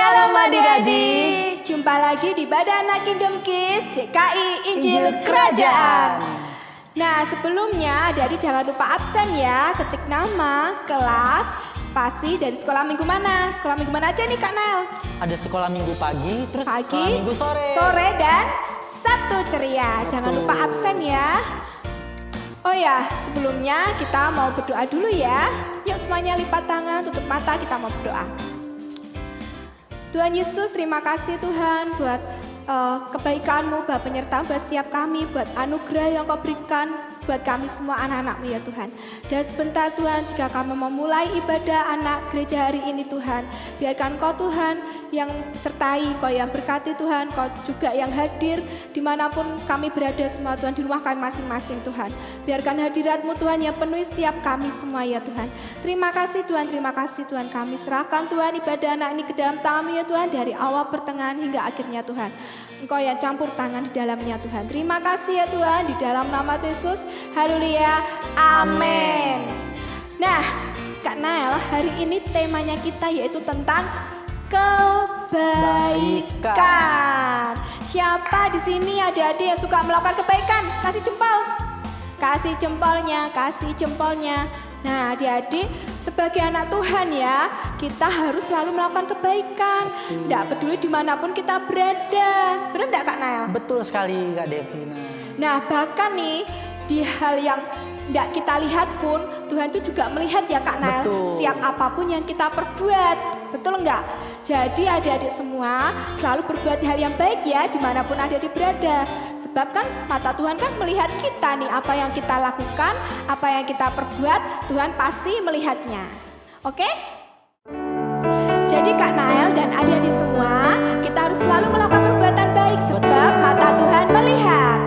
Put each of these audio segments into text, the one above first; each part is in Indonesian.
Shalom adik-adik, jumpa lagi di Badan Anak Kingdom Kids CKI Injil Kerajaan. Nah sebelumnya adik-adik jangan lupa absen ya, ketik nama, kelas, spasi dari sekolah minggu mana. Sekolah minggu mana aja nih Kak Nel? Ada sekolah minggu pagi, terus sekolah minggu sore dan Sabtu ceria. Betul. Jangan lupa absen ya. Oh ya, sebelumnya kita mau berdoa dulu ya. Yuk semuanya lipat tangan, tutup mata, kita mau berdoa. Tuhan Yesus, terima kasih Tuhan buat kebaikan-Mu, buat penyertaan buat setiap kami, buat anugerah yang Kau berikan buat kami semua anak-anak-Mu ya Tuhan. Dan sebentar Tuhan, jika kami memulai ibadah anak gereja hari ini Tuhan, biarkan Kau Tuhan yang sertai, Kau yang berkati Tuhan, Kau juga yang hadir dimanapun kami berada semua Tuhan, di rumah kami masing-masing Tuhan. Biarkan hadirat-Mu Tuhan yang penuhi setiap kami semua ya Tuhan. Terima kasih Tuhan, kami serahkan Tuhan ibadah anak ini ke dalam tangan-Mu ya Tuhan, dari awal pertengahan hingga akhirnya Tuhan. Engkau yang campur tangan di dalamnya Tuhan. Terima kasih ya Tuhan, di dalam nama Yesus. Haleluya, amin. Nah Kak Nael, hari ini temanya kita yaitu tentang kebaikan. Siapa di sini adik-adik yang suka melakukan kebaikan? Kasih jempol. Kasih jempolnya. Nah adik-adik, sebagai anak Tuhan ya, kita harus selalu melakukan kebaikan. Tidak peduli dimanapun kita berada. Benar tidak Kak Nael? Betul sekali Kak Devina. Nah bahkan nih, di hal yang tidak kita lihat pun, Tuhan itu juga melihat ya Kak Nael. Betul. Siap apapun yang kita perbuat. Betul enggak? Jadi adik-adik semua selalu berbuat hal yang baik ya, dimanapun adik-adik berada. Sebab kan mata Tuhan kan melihat kita nih, apa yang kita lakukan, apa yang kita perbuat, Tuhan pasti melihatnya. Oke? Jadi Kak Nael dan adik-adik semua, kita harus selalu melakukan perbuatan baik, sebab mata Tuhan melihat.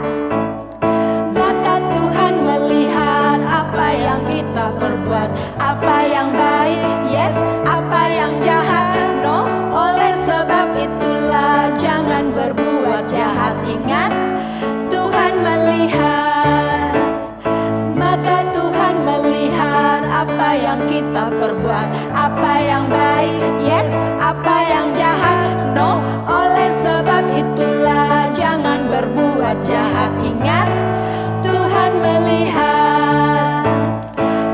Mata Tuhan melihat apa yang kita perbuat, apa yang baik, yes, apa yang jahat, no. Oleh sebab itulah jangan berbuat jahat. Ingat, Tuhan melihat. Mata Tuhan melihat apa yang kita perbuat, apa yang baik, yes, apa yang jahat, no. Oleh sebab itulah jangan berbuat jahat. Ingat, Tuhan melihat.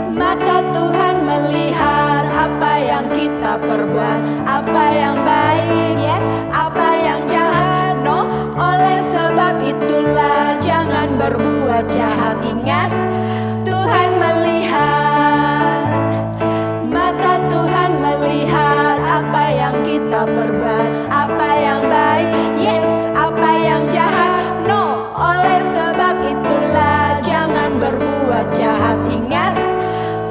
Mata Tuhan melihat apa yang kita perbuat, apa yang baik, yes, apa yang jahat, no. Oleh sebab itulah jangan berbuat jahat. Ingat, Tuhan melihat. Mata Tuhan melihat apa yang kita perbuat, apa yang baik, yes, apa yang jahat, no. Oleh sebab itulah jangan berbuat jahat. Ingat,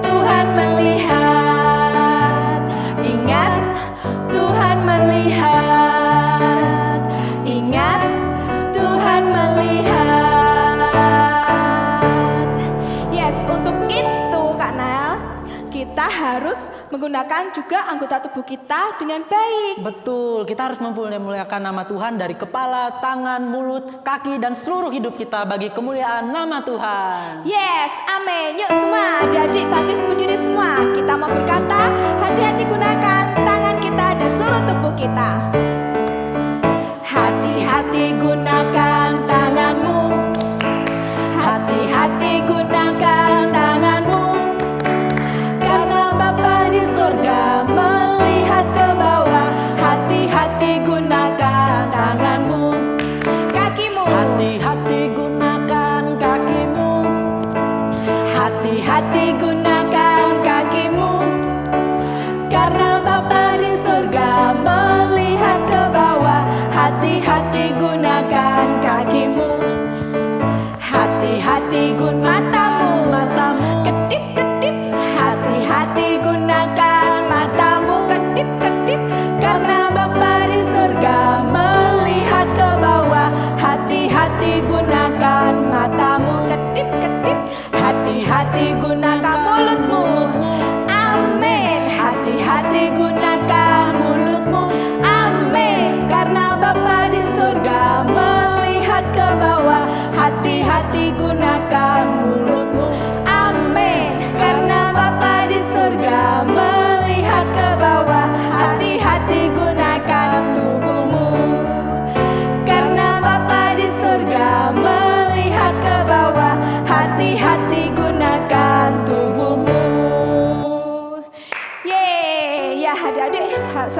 Tuhan melihat. Ingat, Tuhan melihat. Ingat, Tuhan melihat. Yes, untuk itu Kak Nael, kita harus menggunakan juga anggota tubuh kita dengan baik. Betul, kita harus memuliakan nama Tuhan dari kepala, tangan, mulut, kaki, dan seluruh hidup kita bagi kemuliaan nama Tuhan. Yes, amin. Yuk semua adik-adik bangkit berdiri semua. Kita mau berkata, hati-hati gunakan tangan kita dan seluruh tubuh kita. Hati-hati gunakan tanganmu. Hati-hati gunakan tanganmu. Karena Bapa di surga melihat ke bawah. Hati-hati gunakan tanganmu. Kakimu. Hati-hati gunakan kakimu. Hati-hati gunakan kakimu. Karena Bapa di surga melihat ke bawah. Hati-hati gunakan kakimu. Hati-hati matamu. Kedip-kedip. Hati-hati gunakan matamu. Kedip-kedip. Karena Bapa di surga melihat ke bawah. Hati-hati gunakan matamu. Kedip-kedip. Hati-hati gunakan mulutmu. Amin. Hati-hati gunakan mulutmu. Amin. Karena Bapa di surga melihat ke bawah. Hati-hati gunakan mulutmu. Amin. Karena Bapa di surga melihat ke bawah. Hati-hati gunakan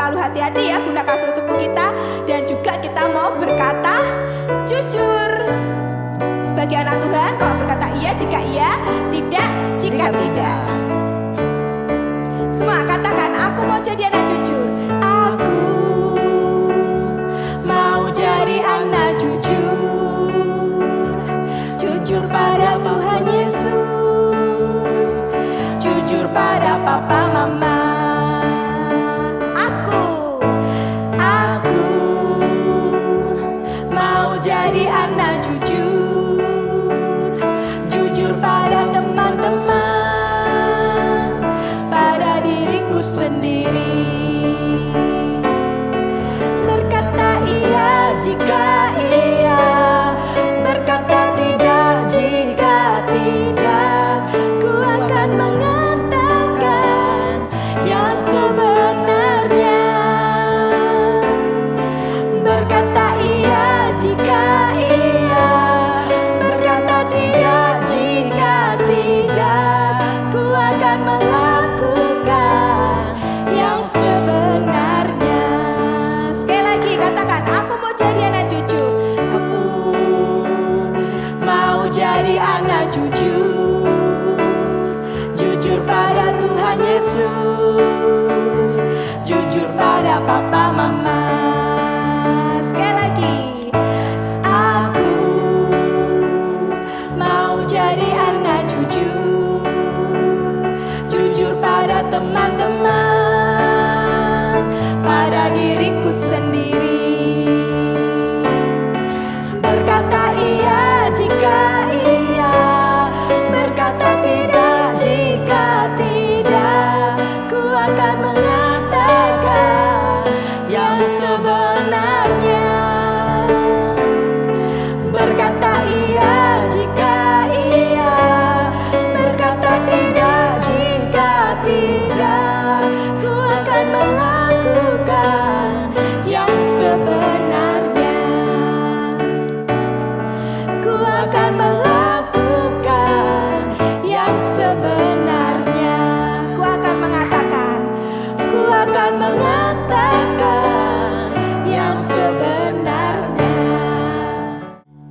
selalu hati-hati ya gunakan seluruh tubuh kita. Dan juga kita mau berkata jujur. Sebagai anak Tuhan, kalau berkata iya jika iya, tidak jika tidak. Semua katakan, aku mau jadi anak jujur. Aku mau jadi anak jujur. Jujur pada Tuhan Yesus, jujur pada papa mama. Aku mau jadi anak jujur. Jujur pada teman-teman, pada diriku sendiri. Berkata iya jika iya, berkata tidak jika tidak. Ku akan mengatakan yang sebenarnya. Berkata iya jika iya, berkata tidak jika tidak. Ku akan melakukan yang sebenarnya. Sekali lagi katakan, aku mau jadi anak jujur. Ku mau jadi anak jujur. Jujur pada Tuhan Yesus, jujur pada papa mama. Sekali lagi, aku mau jadi anak jujur. Jujur pada teman-teman, pada diriku sendiri. Berkata iya jika iya, berkata tidak jika tidak. Ku akan mengatakan yang sebenarnya. Berkata iya jika iya, berkata tidak jika tidak. Ku akan melakukan yang sebenarnya. Ku akan melakukan yang sebenarnya. Ku akan mengatakan, ku akan mengatakan yang sebenarnya.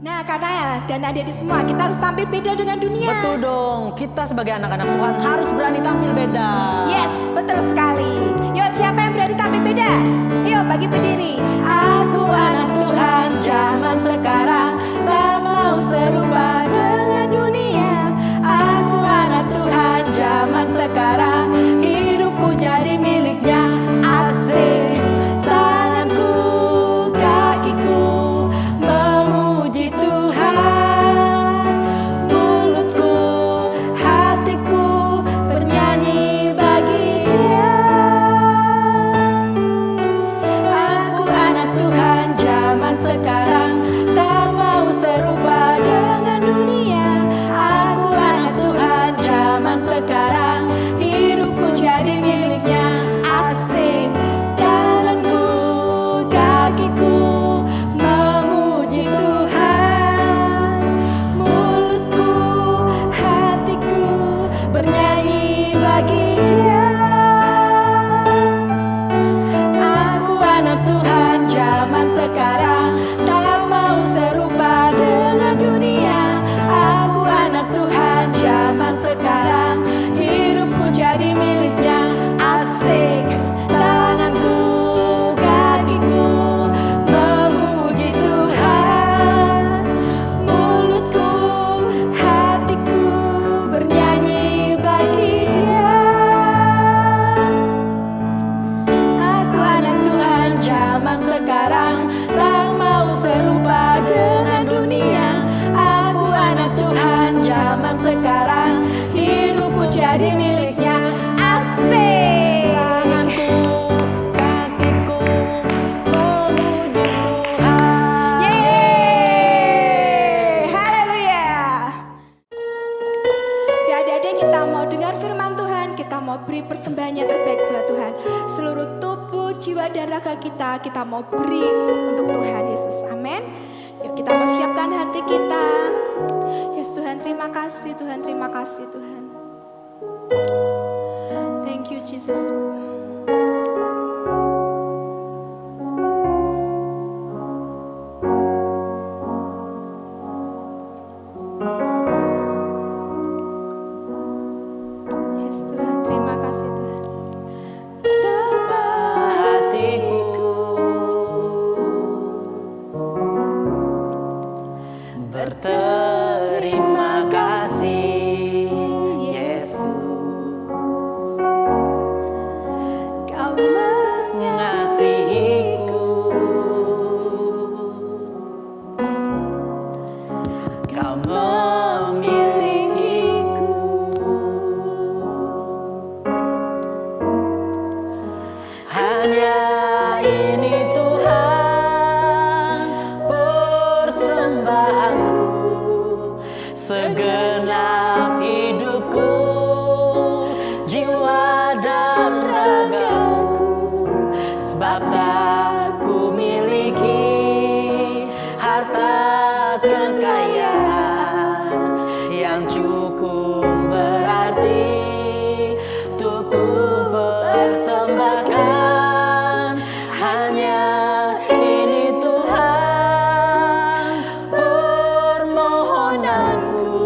Nah, karena ya, dan adik-adik semua, kita harus tampil beda dengan dunia. Betul dong, kita sebagai anak-anak Tuhan harus berani tampil beda. Yes, betul sekali. Yuk, siapa yang berani tampil beda? Yuk, bagi berdiri. Aku anak Tuhan zaman sekarang, tak mau serupa dengan dunia. Aku anak Tuhan zaman sekarang, hidupku jadi miliknya. Asik, tanganku, kakiku memuji Tuhan. Mulutku, hatiku bernyanyi bagi Dia. Aku anak Tuhan zaman sekarang, tak mau serupa dengan dunia. Aku anak Tuhan zaman sekarang, hidupku jadi miliknya. Asik, tanganku, kakiku memuji Tuhan. Mulutku, hatiku bernyanyi bagi Dia. Aku anak Tuhan zaman sekarang, tak mau serupa dengan dunia. Aku anak Tuhan zaman sekarang, hidupku jadi miliknya. Asik, tanganku, kakiku memuji Tuhan. Mulutku, hatiku bernyanyi bagi Dia. Aku anak Tuhan zaman sekarang, tak mau serupa dengan dunia. Aku anak Tuhan zaman sekarang, hidupku jadi miliknya. Asik, tanganku, kakiku memuji Tuhan. Yeay, haleluya. Ya adik-adik, kita mau dengar firman Tuhan. Kita mau beri persembahan yang terbaik buat Tuhan. Seluruh tubuh, jiwa dan raga kita mau beri untuk Tuhan Yesus. Amin. Yuk kita mau siapkan hati kita. Yes Tuhan, terima kasih Tuhan, terima kasih Tuhan. Thank you Jesus. Berterima kasih Yesus, Kau mengasihiku, Kau memilikiku, hanya ini Tuhan persembahanku, segenap hidupku, jiwa dan ragaku, sebab tak ku miliki harta kekayaan yang cukup berarti untuk ku persembahkan. Hanya ini Tuhan permohonanku,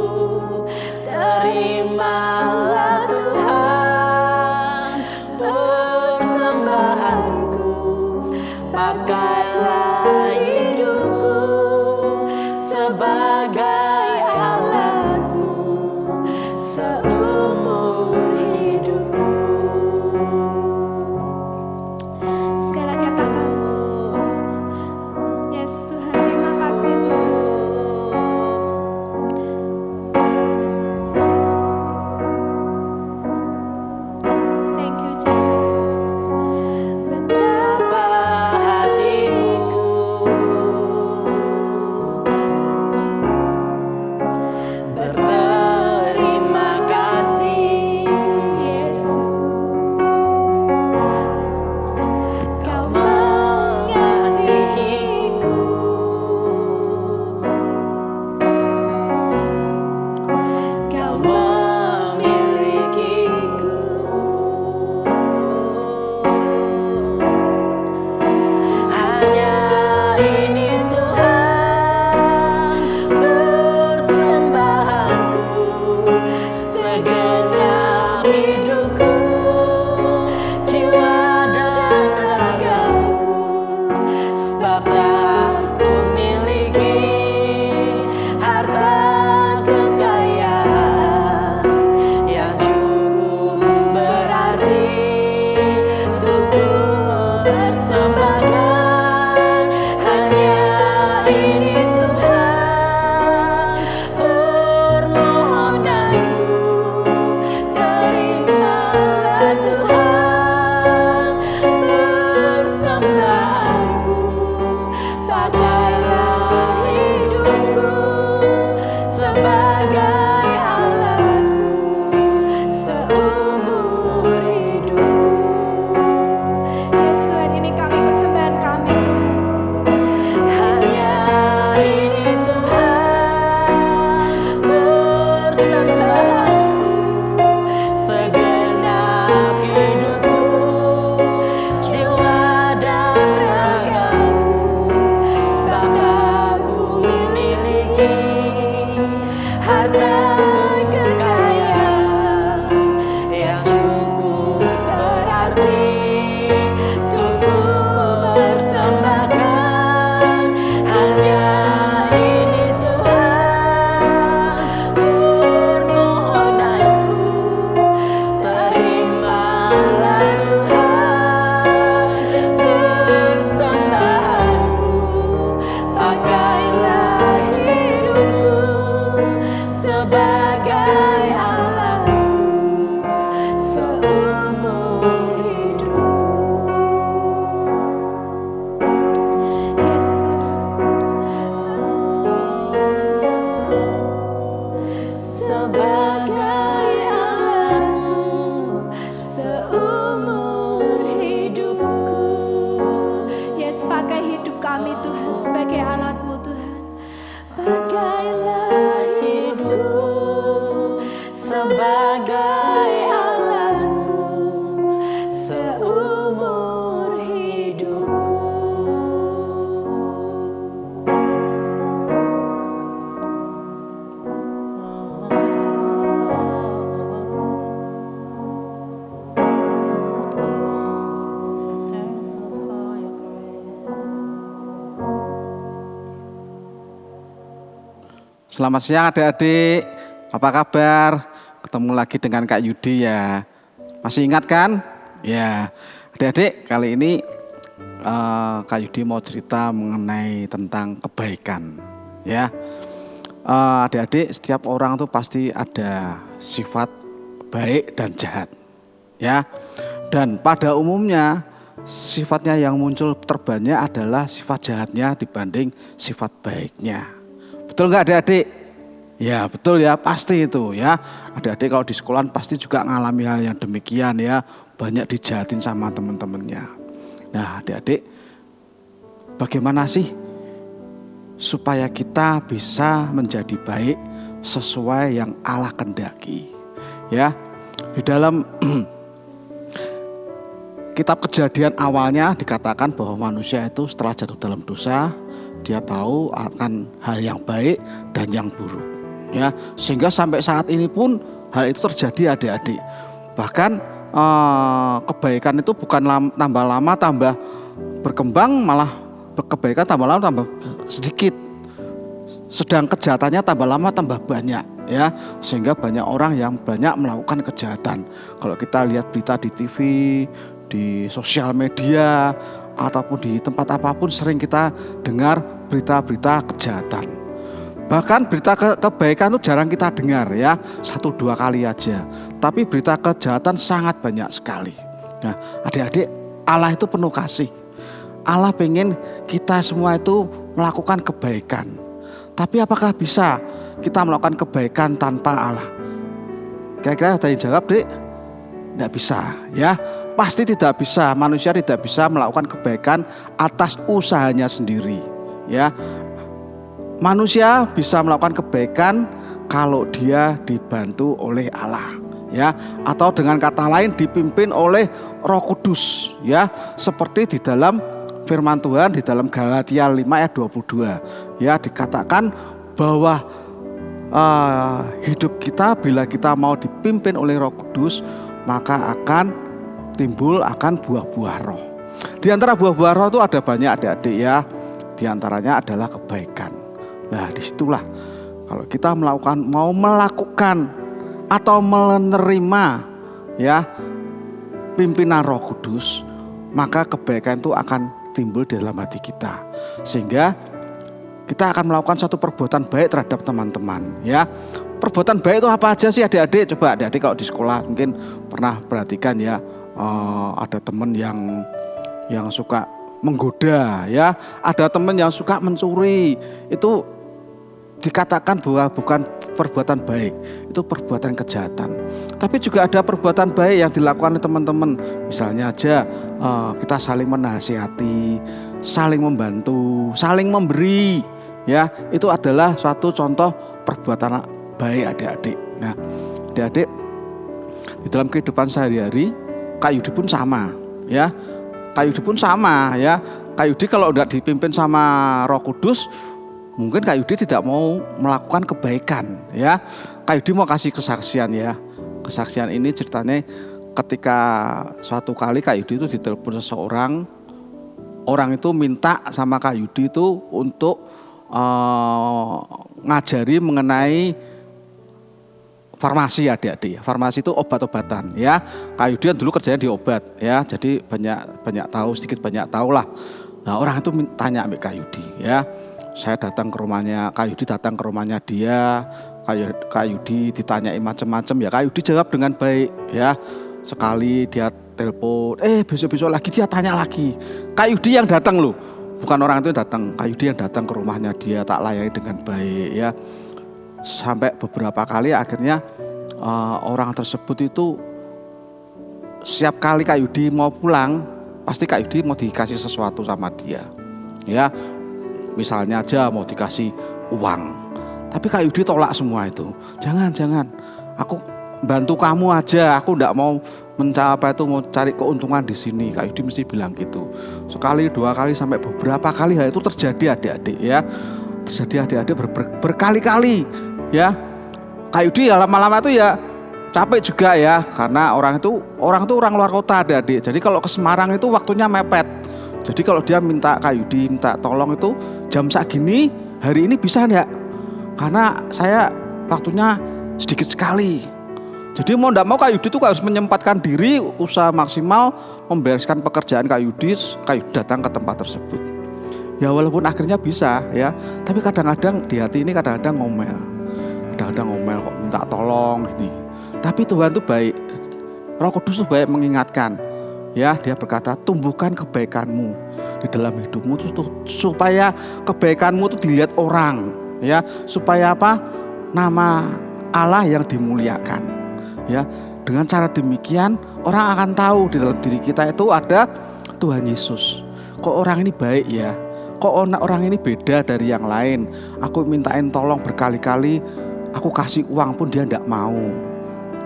Selamat siang adik-adik, apa kabar? Ketemu lagi dengan Kak Yudi ya. Masih ingat kan? Ya, adik-adik kali ini Kak Yudi mau cerita mengenai tentang kebaikan. Ya, adik-adik setiap orang tuh pasti ada sifat baik dan jahat. Ya, dan pada umumnya sifatnya yang muncul terbanyak adalah sifat jahatnya dibanding sifat baiknya. Betul nggak adik-adik? Ya betul ya, pasti itu ya. Adik-adik kalau di sekolah pasti juga ngalami hal yang demikian ya. Banyak dijahatin sama teman-temannya. Nah adik-adik, bagaimana sih supaya kita bisa menjadi baik sesuai yang Allah kehendaki? Ya, di dalam kitab Kejadian awalnya dikatakan bahwa manusia itu setelah jatuh dalam dosa, dia tahu akan hal yang baik dan yang buruk. Ya, sehingga sampai saat ini pun hal itu terjadi adik-adik. Bahkan kebaikan itu bukan tambah lama tambah berkembang, malah kebaikan tambah lama tambah sedikit. Sedang kejahatannya tambah lama tambah banyak ya, sehingga banyak orang yang banyak melakukan kejahatan. Kalau kita lihat berita di TV, di sosial media ataupun di tempat apapun sering kita dengar berita-berita kejahatan. Bahkan berita kebaikan itu jarang kita dengar ya, 1-2 kali aja. Tapi berita kejahatan sangat banyak sekali. Nah, adik-adik, Allah itu penuh kasih. Allah pengen kita semua itu melakukan kebaikan. Tapi apakah bisa kita melakukan kebaikan tanpa Allah? Kira-kira ada yang jawab, Dek? Tidak bisa ya. Pasti tidak bisa, manusia tidak bisa melakukan kebaikan atas usahanya sendiri ya. Manusia bisa melakukan kebaikan kalau dia dibantu oleh Allah ya, atau dengan kata lain dipimpin oleh Roh Kudus ya, seperti di dalam firman Tuhan di dalam Galatia 5 ayat 22 ya, dikatakan bahwa hidup kita bila kita mau dipimpin oleh Roh Kudus maka akan timbul akan buah-buah roh. Di antara buah-buah roh itu ada banyak adik-adik ya. Di antaranya adalah kebaikan. Nah, disitulah kalau kita mau melakukan atau menerima ya pimpinan Roh Kudus, maka kebaikan itu akan timbul di dalam hati kita. Sehingga kita akan melakukan satu perbuatan baik terhadap teman-teman ya. Perbuatan baik itu apa aja sih adik-adik? Coba adik-adik kalau di sekolah mungkin pernah perhatikan ya. Ada teman yang suka menggoda ya, ada teman yang suka mencuri, itu dikatakan bahwa bukan perbuatan baik, itu perbuatan kejahatan. Tapi juga ada perbuatan baik yang dilakukan oleh teman-teman, misalnya aja kita saling menasihati, saling membantu, saling memberi ya, itu adalah suatu contoh perbuatan baik adik-adik. Nah adik-adik, di dalam kehidupan sehari-hari Kak Yudi pun sama ya. Kak Yudi pun sama ya. Kak Yudi kalau udah dipimpin sama Roh Kudus, mungkin Kak Yudi tidak mau melakukan kebaikan ya. Kak Yudi mau kasih kesaksian ya. Kesaksian ini ceritanya ketika suatu kali Kak Yudi itu ditelepon seseorang. Orang itu minta sama Kak Yudi itu untuk ngajari mengenai farmasi adik-adik. Farmasi itu obat-obatan ya. Kak Yudi kan dulu kerjanya di obat ya. Jadi banyak tahu, sedikit banyak tahu lah. Nah, orang itu tanya sama Kak Yudi ya. Saya datang ke rumahnya, Kak Yudi datang ke rumahnya dia. Kak Yudi ditanyai macam-macam ya. Kak Yudi jawab dengan baik ya. Sekali dia telepon, besok-besok lagi dia tanya lagi. Kak Yudi yang datang loh. Bukan orang itu yang datang, Kak Yudi yang datang ke rumahnya dia, tak layani dengan baik ya. Sampai beberapa kali akhirnya orang tersebut itu setiap kali Kak Yudi mau pulang pasti Kak Yudi mau dikasih sesuatu sama dia ya, misalnya aja mau dikasih uang, tapi Kak Yudi tolak semua itu. Jangan, aku bantu kamu aja, aku enggak mau mau cari keuntungan di sini. Kak Yudi mesti bilang gitu. Sekali, 2 kali, sampai beberapa kali hal itu terjadi adik-adik ya. Terjadi adik-adik berkali-kali ya. Kak Yudi ya lama-lama itu ya capek juga ya, karena orang itu orang luar kota adik-adik. Jadi kalau ke Semarang itu waktunya mepet. Jadi kalau dia minta Kak Yudi minta tolong itu jam segini hari ini bisa enggak? karena saya waktunya sedikit sekali. Jadi mau tidak mau Kak Yudi itu harus menyempatkan diri, usaha maksimal membereskan pekerjaan Kak Yudi datang ke tempat tersebut. Ya walaupun akhirnya bisa ya, tapi kadang-kadang di hati ini kadang-kadang ngomel kok minta tolong gini. Tapi Tuhan itu baik, Roh Kudus itu baik mengingatkan. Ya, dia berkata tumbuhkan kebaikanmu di dalam hidupmu supaya kebaikanmu itu dilihat orang, ya, supaya apa? Nama Allah yang dimuliakan. Ya, dengan cara demikian orang akan tahu di dalam diri kita itu ada Tuhan Yesus. Kok orang ini baik ya? Kok orang ini beda dari yang lain? Aku mintain tolong berkali-kali, aku kasih uang pun dia tidak mau.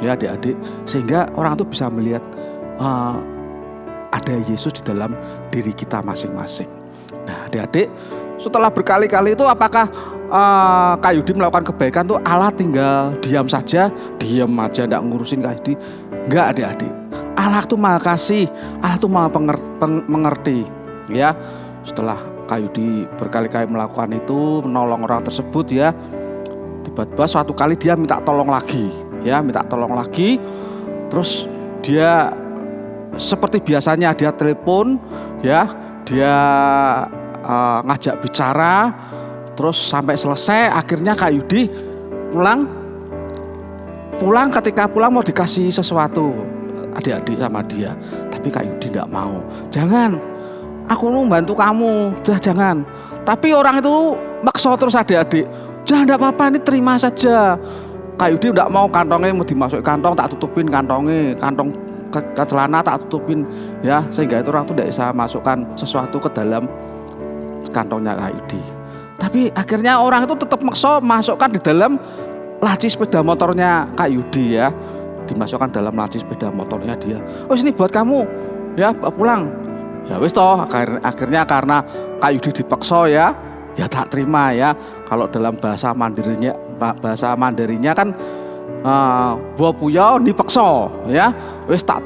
Ya adik-adik, sehingga orang itu bisa melihat ada Yesus di dalam diri kita masing-masing. Nah adik-adik, setelah berkali-kali itu apakah Kak Yudi melakukan kebaikan tuh Allah tinggal diam aja tidak ngurusin Kak Yudi? Enggak adik-adik, Allah tuh maha kasih, Allah tuh maha mengerti. Ya, setelah Kak Yudi berkali-kali melakukan itu, menolong orang tersebut ya, tiba-tiba suatu kali dia minta tolong lagi. Ya, minta tolong lagi. Terus dia seperti biasanya dia telepon, ya, dia ngajak bicara, terus sampai selesai. Akhirnya Kak Yudi pulang. Ketika pulang mau dikasih sesuatu adik-adik sama dia, tapi Kak Yudi tidak mau. Jangan, aku mau bantu kamu, jangan. Tapi orang itu maksa terus adik-adik. Jangan, tidak apa-apa, ini terima saja. Kak Yudi tidak mau, kantongnya mau dimasukin kantong, tak tutupin kantongnya, kantong ke celana tak tutupin ya, sehingga itu orang itu tidak bisa masukkan sesuatu ke dalam kantongnya Kak Yudi. Tapi akhirnya orang itu tetap maksa masukkan di dalam laci sepeda motornya Kak Yudi ya, dimasukkan dalam laci sepeda motornya dia. Oh ini buat kamu ya, bawa pulang. Ya wis toh, akhirnya karena Kak Yudi dipaksa ya tak terima ya. Kalau dalam bahasa Mandarinya kan buah puyo dipaksa ya. Wis tak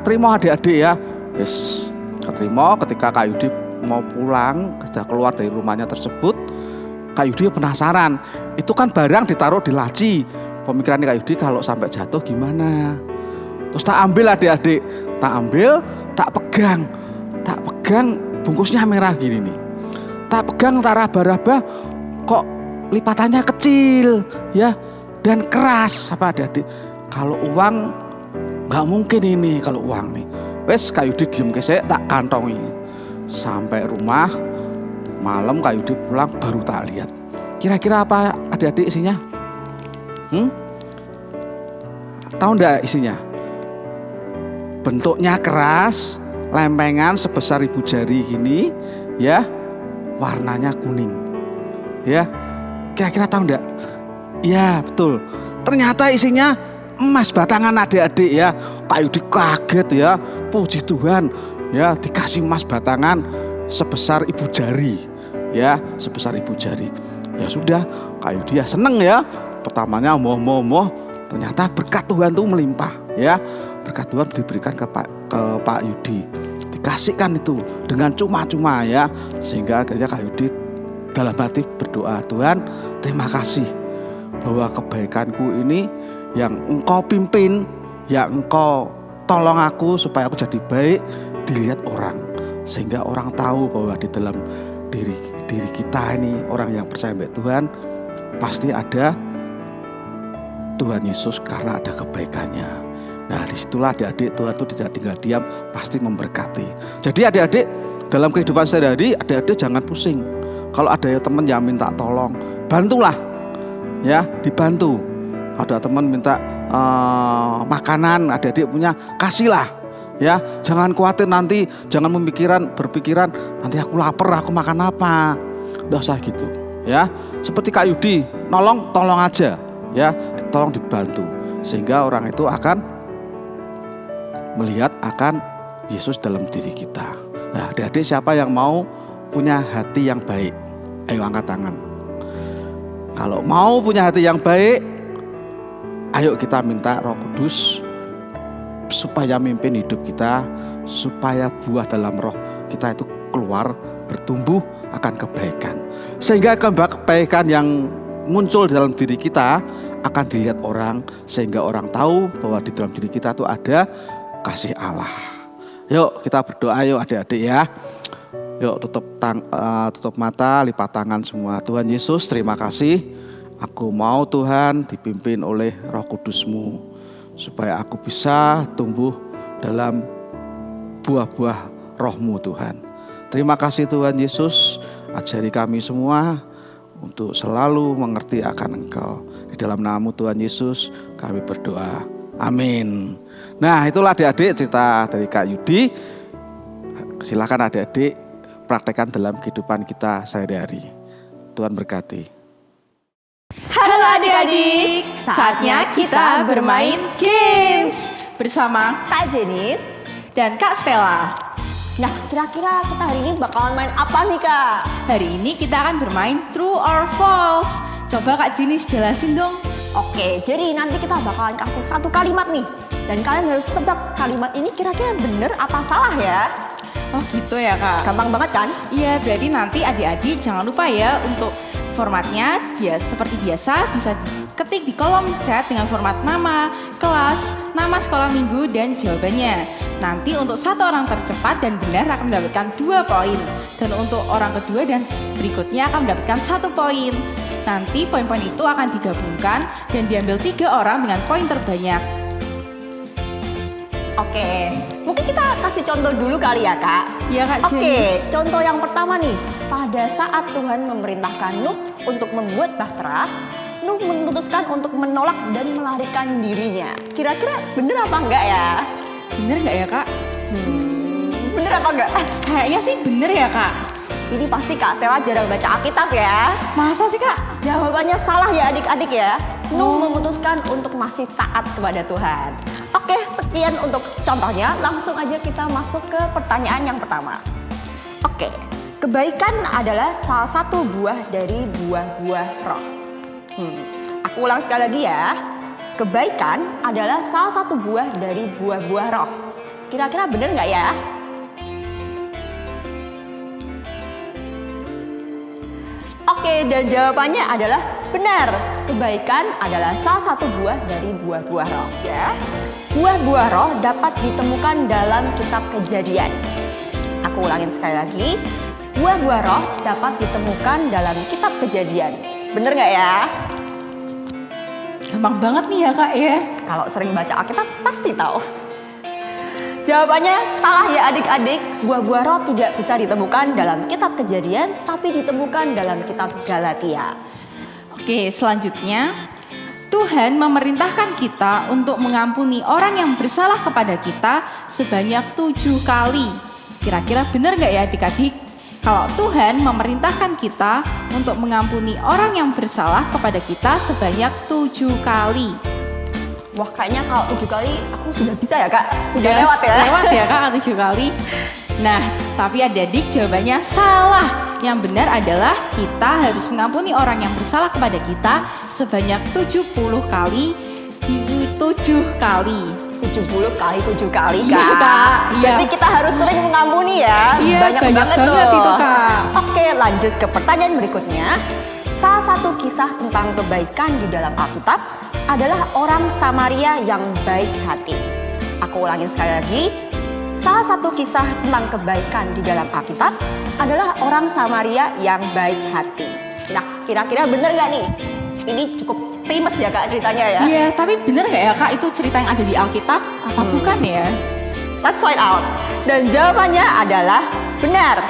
terima adik-adik ya. Wis keterima. Ketika Kak Yudi mau pulang, sudah keluar dari rumahnya tersebut, Kak Yudi penasaran. Itu kan barang ditaruh di laci. Pemikiran Kak Yudi kalau sampai jatuh gimana? Terus tak ambil adik-adik, tak pegang bungkusnya merah gini nih. Tak pegang, tak raba-raba, kok lipatannya kecil ya dan keras. Apa adik-adik? Kalau uang nggak mungkin ini, kalau uang nih. Wes Kak Yudi diem kesek, tak kantongi. Sampai rumah malam Kak Yudi pulang baru tak lihat. Kira-kira apa adik-adik isinya? Tahu enggak isinya? Bentuknya keras, lempengan sebesar ibu jari gini ya. Warnanya kuning. Ya. Kira-kira tahu enggak? Ya, betul. Ternyata isinya emas batangan adik-adik ya. Kak Yudi kaget ya. Puji Tuhan. Ya, dikasih emas batangan sebesar ibu jari. Ya, sebesar ibu jari. Ya sudah, Kak Yudi ya seneng ya. Pertamanya moh. Ternyata berkat Tuhan itu melimpah ya. Berkat Tuhan diberikan ke Pak Yudi. Dikasihkan itu dengan cuma-cuma ya, sehingga akhirnya Kak Yudi dalam hati berdoa, Tuhan terima kasih bahwa kebaikanku ini yang Engkau pimpin, yang Engkau tolong aku supaya aku jadi baik, dilihat orang, sehingga orang tahu bahwa di dalam diri kita ini orang yang percaya kepada Tuhan pasti ada Tuhan Yesus karena ada kebaikannya. Nah disitulah adik-adik, Tuhan itu tidak tinggal diam, pasti memberkati. Jadi adik-adik dalam kehidupan sehari-hari, adik-adik jangan pusing. Kalau ada teman yang minta tolong, bantulah ya, dibantu. Ada teman minta makanan, adik-adik punya, kasihlah ya. Jangan khawatir nanti, jangan berpikiran nanti aku lapar, aku makan apa. Nggak usah gitu ya. Seperti Kak Yudi, tolong aja ya, tolong dibantu, sehingga orang itu akan melihat akan Yesus dalam diri kita. Nah adik-adik siapa yang mau punya hati yang baik? Ayo angkat tangan. Kalau mau punya hati yang baik, ayo kita minta Roh Kudus supaya mimpin hidup kita, supaya buah dalam roh kita itu keluar, bertumbuh akan kebaikan. Sehingga kebaikan yang muncul di dalam diri kita akan dilihat orang, sehingga orang tahu bahwa di dalam diri kita tuh ada kasih Allah. Yuk kita berdoa yuk adik-adik ya. Yuk tutup mata, lipat tangan semua. Tuhan Yesus, terima kasih. Aku mau Tuhan dipimpin oleh Roh Kudus-Mu supaya aku bisa tumbuh dalam buah-buah Roh-Mu Tuhan. Terima kasih Tuhan Yesus, ajari kami semua untuk selalu mengerti akan Engkau. Di dalam nama Tuhan Yesus kami berdoa. Amin. Nah, itulah adik-adik cerita dari Kak Yudi. Silakan adik-adik praktekkan dalam kehidupan kita sehari-hari. Tuhan berkati. Halo adik-adik, saatnya kita bermain games bersama Kak Jenis dan Kak Stella. Nah, kira-kira kita hari ini bakalan main apa nih, Kak? Hari ini kita akan bermain True or False. Coba Kak Jenis jelasin dong. Oke, jadi nanti kita bakalan kasih satu kalimat nih. Dan kalian harus tebak kalimat ini kira-kira bener apa salah ya. Oh gitu ya Kak. Gampang banget kan? Iya, berarti nanti adik-adik jangan lupa ya untuk formatnya ya seperti biasa bisa ketik di kolom chat dengan format nama, kelas, nama sekolah minggu dan jawabannya. Nanti untuk satu orang tercepat dan benar akan mendapatkan 2 poin. Dan untuk orang kedua dan berikutnya akan mendapatkan 1 poin. Nanti poin-poin itu akan digabungkan dan diambil 3 orang dengan poin terbanyak. Oke, mungkin kita kasih contoh dulu kali ya, Kak. Iya Kak Oke, Jenis. contoh yang pertama nih. Pada saat Tuhan memerintahkan Nuh untuk membuat bahtera, Nuh memutuskan untuk menolak dan melarikan dirinya. Kira-kira bener apa enggak ya? Bener nggak ya Kak? Bener apa enggak? Kayaknya sih bener ya Kak. Ini pasti Kak Stella jarang baca Alkitab ya. Masa sih Kak? Jawabannya salah ya adik-adik ya. Nuh memutuskan untuk masih taat kepada Tuhan. Oke, sekian untuk contohnya. Langsung aja kita masuk ke pertanyaan yang pertama. Oke, kebaikan adalah salah satu buah dari buah-buah roh. Aku ulang sekali lagi ya. Kebaikan adalah salah satu buah dari buah-buah roh. Kira-kira bener nggak ya? Oke, dan jawabannya adalah benar. Kebaikan adalah salah satu buah dari buah-buah roh. Ya. Buah-buah roh dapat ditemukan dalam kitab Kejadian. Aku ulangin sekali lagi. Buah-buah roh dapat ditemukan dalam kitab Kejadian. Bener nggak ya? Gampang banget nih ya Kak ya. Kalau sering baca Alkitab pasti tahu. Jawabannya salah ya adik-adik. Buah-buah roh tidak bisa ditemukan dalam kitab Kejadian, tapi ditemukan dalam kitab Galatia. Oke, selanjutnya Tuhan memerintahkan kita untuk mengampuni orang yang bersalah kepada kita sebanyak 7 kali. Kira-kira benar nggak ya adik-adik? Kalau Tuhan memerintahkan kita untuk mengampuni orang yang bersalah kepada kita sebanyak 7 kali. Wah, kayaknya kalau 7 kali aku sudah bisa ya Kak. Udah Yes, lewat ya. Lewat ya Kak 7 kali. Nah, tapi adik-adik jawabannya salah. Yang benar adalah kita harus mengampuni orang yang bersalah kepada kita sebanyak 70 kali di 7 kali. 70 kali 7 kali Iya, Kak. Kak. Iya. Berarti kita harus sering mengampuni ya. Iya, banyak banget tuh. itu Kak. Oke, lanjut ke pertanyaan berikutnya. Salah satu kisah tentang kebaikan di dalam Alkitab adalah orang Samaria yang baik hati. Aku ulangin sekali lagi. Salah satu kisah tentang kebaikan di dalam Alkitab adalah orang Samaria yang baik hati. Nah, kira-kira bener nggak nih? Ini cukup famous ya Kak ceritanya ya? Iya, tapi benar nggak ya Kak itu cerita yang ada di Alkitab? Apa bukan ya? Let's find out. Dan jawabannya adalah benar.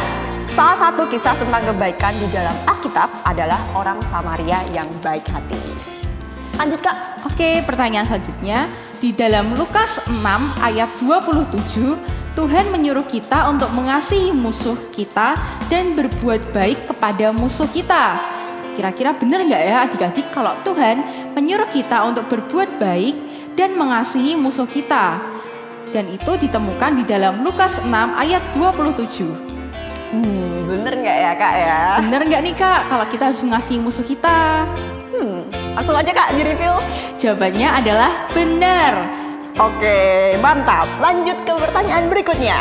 Salah satu kisah tentang kebaikan di dalam Alkitab adalah orang Samaria yang baik hati. Lanjut Kak. Oke, pertanyaan selanjutnya. Di dalam Lukas 6 ayat 27, Tuhan menyuruh kita untuk mengasihi musuh kita dan berbuat baik kepada musuh kita. Kira-kira benar nggak ya adik-adik kalau Tuhan menyuruh kita untuk berbuat baik dan mengasihi musuh kita? Dan itu ditemukan di dalam Lukas 6 ayat 27. Bener nggak ya Kak ya? Benar nggak nih Kak kalau kita harus mengasihi musuh kita? Langsung aja Kak di review. Jawabannya adalah benar. Oke, mantap. Lanjut ke pertanyaan berikutnya.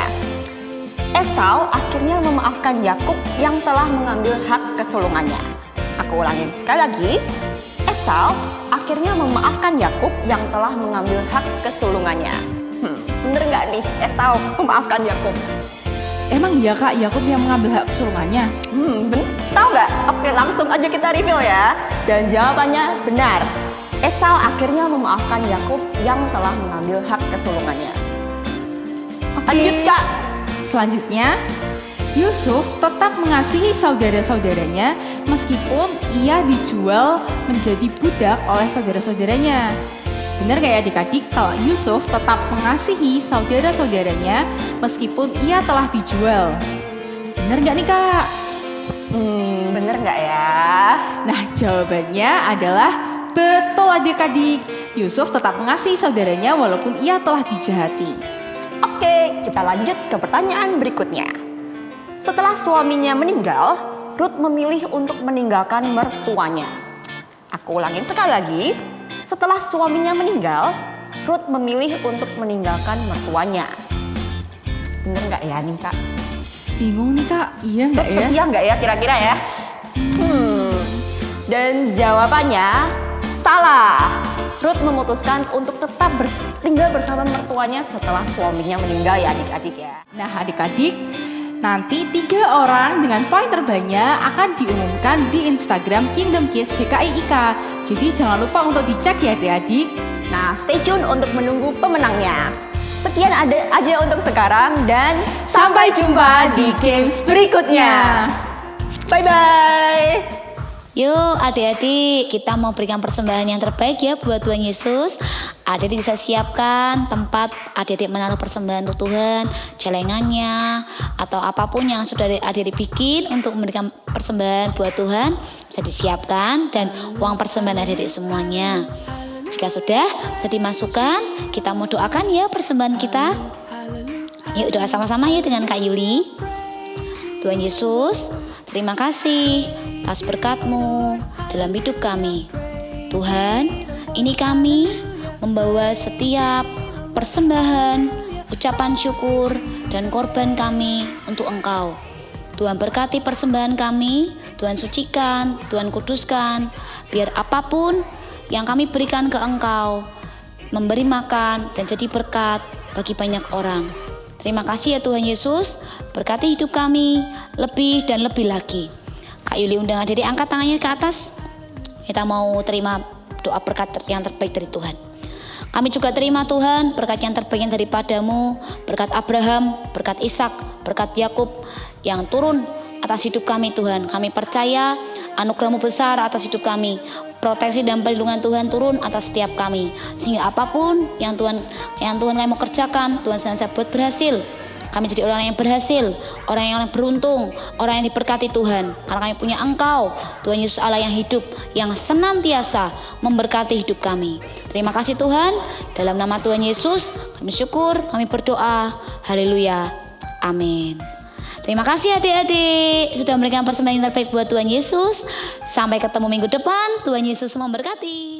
Esau akhirnya memaafkan Yakub yang telah mengambil hak kesulungannya. Aku ulangin sekali lagi. Esau akhirnya memaafkan Yakub yang telah mengambil hak kesulungannya. Bener nggak nih Esau memaafkan Yakub? Emang iya Kak, Yakub yang mengambil hak kesulungannya? Bener? Tahu nggak? Oke, langsung aja kita review ya. Dan jawabannya benar. Esau akhirnya memaafkan Yakub yang telah mengambil hak kesulungannya. Lanjut Kak. Selanjutnya, Yusuf tetap mengasihi saudara-saudaranya meskipun ia dijual menjadi budak oleh saudara-saudaranya. Benar gak ya adik-adik kalau Yusuf tetap mengasihi saudara-saudaranya meskipun ia telah dijual? Benar gak nih Kak? Bener nggak ya? Nah jawabannya adalah betul adik-adik. Yusuf tetap mengasihi saudaranya walaupun ia telah dijahati. Oke, kita lanjut ke pertanyaan berikutnya. Setelah suaminya meninggal, Rut memilih untuk meninggalkan mertuanya. Aku ulangin sekali lagi. Setelah suaminya meninggal, Rut memilih untuk meninggalkan mertuanya. Bener nggak ya nih Kak? Bingung nih Kak, iya nggak ya? Setia nggak ya kira-kira ya? Dan jawabannya salah. Rut memutuskan untuk tetap tinggal bersama mertuanya setelah suaminya meninggal ya adik-adik ya. Nah adik-adik, nanti 3 orang dengan poin terbanyak akan diumumkan di Instagram Kingdom Kids GKIIK. Jadi jangan lupa untuk dicek ya adik-adik. Nah, stay tune untuk menunggu pemenangnya. Sekian aja untuk sekarang dan Sampai jumpa di games berikutnya. Bye-bye. Yuk adik-adik, kita mau berikan persembahan yang terbaik ya buat Tuhan Yesus. Adik-adik bisa siapkan tempat adik-adik menaruh persembahan untuk Tuhan, celengannya, atau apapun yang sudah adik-adik bikin untuk memberikan persembahan buat Tuhan, bisa disiapkan dan uang persembahan adik-adik semuanya. Jika sudah, bisa dimasukkan, kita mau doakan ya persembahan kita. Yuk doa sama-sama ya dengan Kak Yuli. Tuhan Yesus, terima kasih atas berkat-Mu dalam hidup kami. Tuhan, ini kami membawa setiap persembahan, ucapan syukur, dan korban kami untuk Engkau. Tuhan berkati persembahan kami, Tuhan sucikan, Tuhan kuduskan, biar apapun yang kami berikan ke Engkau memberi makan dan jadi berkat bagi banyak orang. Terima kasih ya Tuhan Yesus, berkati hidup kami lebih dan lebih lagi. Kak Yuli undang adik angkat tangannya ke atas. Kita mau terima doa berkat yang terbaik dari Tuhan. Kami juga terima Tuhan berkat yang terbaik daripada-Mu, berkat Abraham, berkat Ishak, berkat Yakub yang turun atas hidup kami Tuhan. Kami percaya anugerah-Mu besar atas hidup kami. Proteksi dan perlindungan Tuhan turun atas setiap kami. Sehingga apapun yang Tuhan kami mau kerjakan, Tuhan senantiasa buat berhasil. Kami jadi orang yang berhasil, orang yang beruntung, orang yang diberkati Tuhan. Karena kami punya Engkau, Tuhan Yesus Allah yang hidup, yang senantiasa memberkati hidup kami. Terima kasih Tuhan, dalam nama Tuhan Yesus, kami syukur, kami berdoa. Haleluya, amin. Terima kasih adik-adik sudah memberikan persembahan yang terbaik buat Tuhan Yesus. Sampai ketemu minggu depan, Tuhan Yesus memberkati.